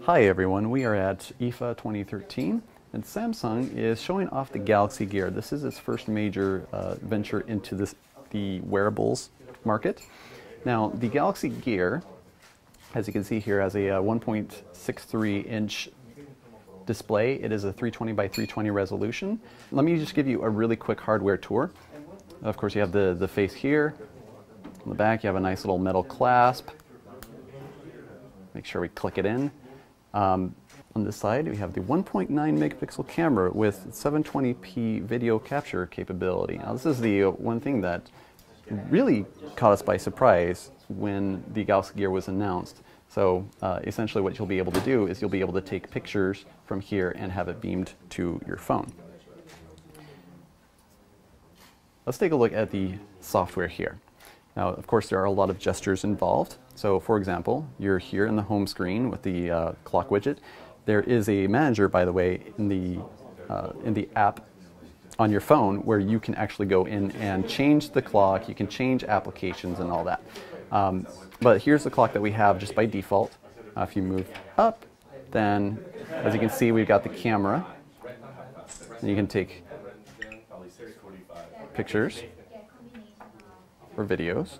Hi everyone, we are at IFA 2013 and Samsung is showing off the Galaxy Gear. This is its first major venture into the wearables market. Now the Galaxy Gear, as you can see here, has a 1.63-inch display. It is a 320 by 320 resolution. Let me just give you a really quick hardware tour. Of course you have the face here. On the back you have a nice little metal clasp. Make sure we click it in. On this side, we have the 1.9 megapixel camera with 720p video capture capability. Now, this is the one thing that really caught us by surprise when the Galaxy Gear was announced. So essentially what you'll be able to do is you'll be able to take pictures from here and have it beamed to your phone. Let's take a look at the software here. Now, of course, there are a lot of gestures involved. So, for example, you're here in the home screen with the clock widget. There is a manager, by the way, in the app on your phone where you can actually go in and change the clock. You can change applications and all that. But here's the clock that we have just by default. If you move up, then, as you can see, we've got the camera. And you can take pictures or videos.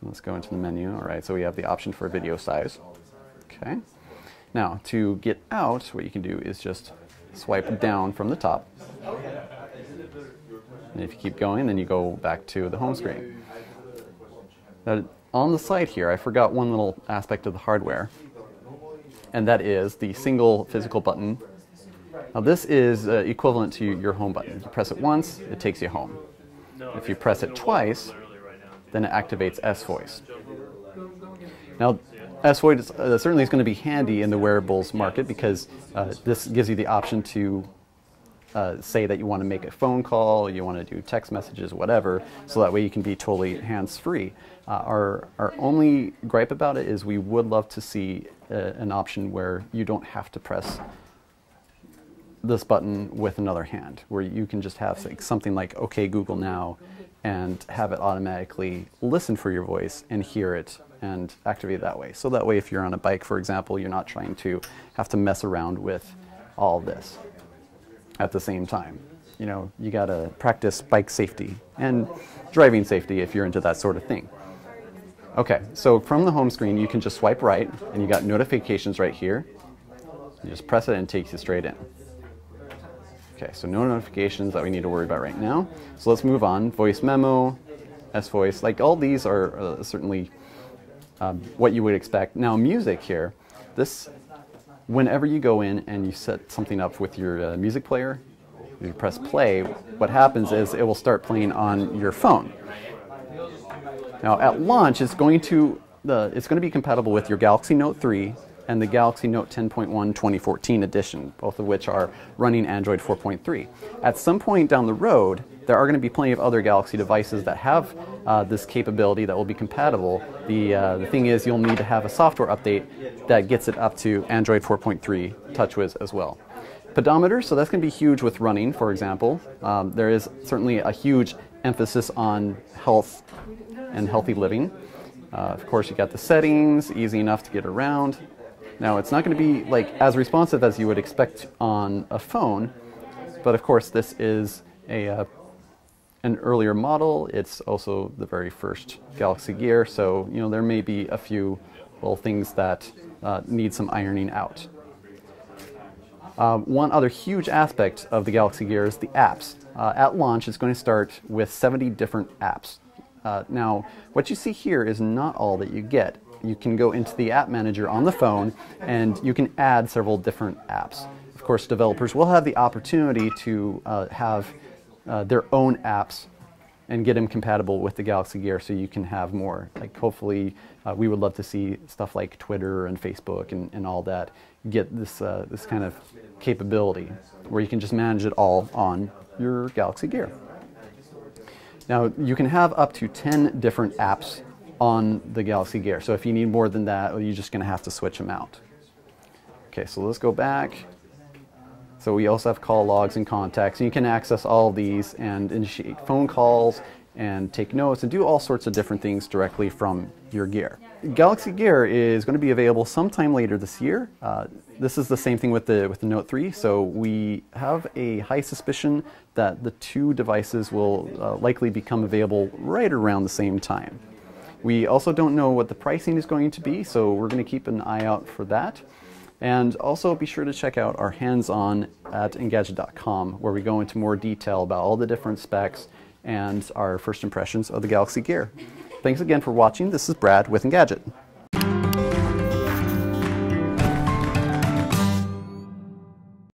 Let's go into the menu. All right, so we have the option for video size. Okay. Now, to get out, what you can do is just swipe down from the top. And if you keep going, then you go back to the home screen. Now, on the side here, I forgot one little aspect of the hardware, and that is the single physical button. Now this is equivalent to your home button. You press it once, it takes you home. If you press it twice, then it activates S-Voice. Now S-Voice certainly is going to be handy in the wearables market because this gives you the option to say that you want to make a phone call, you want to do text messages, whatever, so that way you can be totally hands-free. Our only gripe about it is we would love to see an option where you don't have to press this button with another hand, where you can just have something like OK Google Now and have it automatically listen for your voice and hear it and activate that way. So that way if you're on a bike, for example, you're not trying to have to mess around with all of this at the same time. You know, you gotta practice bike safety and driving safety if you're into that sort of thing. Okay, so from the home screen you can just swipe right and you got notifications right here. You just press it and it takes you straight in. Okay, so no notifications that we need to worry about right now. So let's move on. Voice memo, S-Voice, like all these are certainly what you would expect. Now music here, this, whenever you go in and you set something up with your music player, you press play, what happens is it will start playing on your phone. Now at launch, it's going to be compatible with your Galaxy Note 3 and the Galaxy Note 10.1 2014 edition, both of which are running Android 4.3. At some point down the road, there are going to be plenty of other Galaxy devices that have this capability that will be compatible. The thing is, you'll need to have a software update that gets it up to Android 4.3 TouchWiz as well. Pedometer, so that's going to be huge with running, for example. There is certainly a huge emphasis on health and healthy living. Of course, you got the settings, easy enough to get around. Now, it's not going to be like as responsive as you would expect on a phone, but of course this is an earlier model. It's also the very first Galaxy Gear, so you know there may be a few little things that need some ironing out. One other huge aspect of the Galaxy Gear is the apps. At launch, it's going to start with 70 different apps. Now, what you see here is not all that you get. You can go into the app manager on the phone and you can add several different apps. Of course, developers will have the opportunity to have their own apps and get them compatible with the Galaxy Gear so you can have more. Like hopefully we would love to see stuff like Twitter and Facebook and all that get this kind of capability where you can just manage it all on your Galaxy Gear. Now you can have up to 10 different apps on the Galaxy Gear. So if you need more than that, you're just going to have to switch them out. Okay, so let's go back. So we also have call logs and contacts. And you can access all of these and initiate phone calls and take notes and do all sorts of different things directly from your gear. Galaxy Gear is going to be available sometime later this year. This is the same thing with the Note 3, so we have a high suspicion that the two devices will likely become available right around the same time. We also don't know what the pricing is going to be, so we're going to keep an eye out for that. And also be sure to check out our hands-on at Engadget.com, where we go into more detail about all the different specs and our first impressions of the Galaxy Gear. Thanks again for watching. This is Brad with Engadget.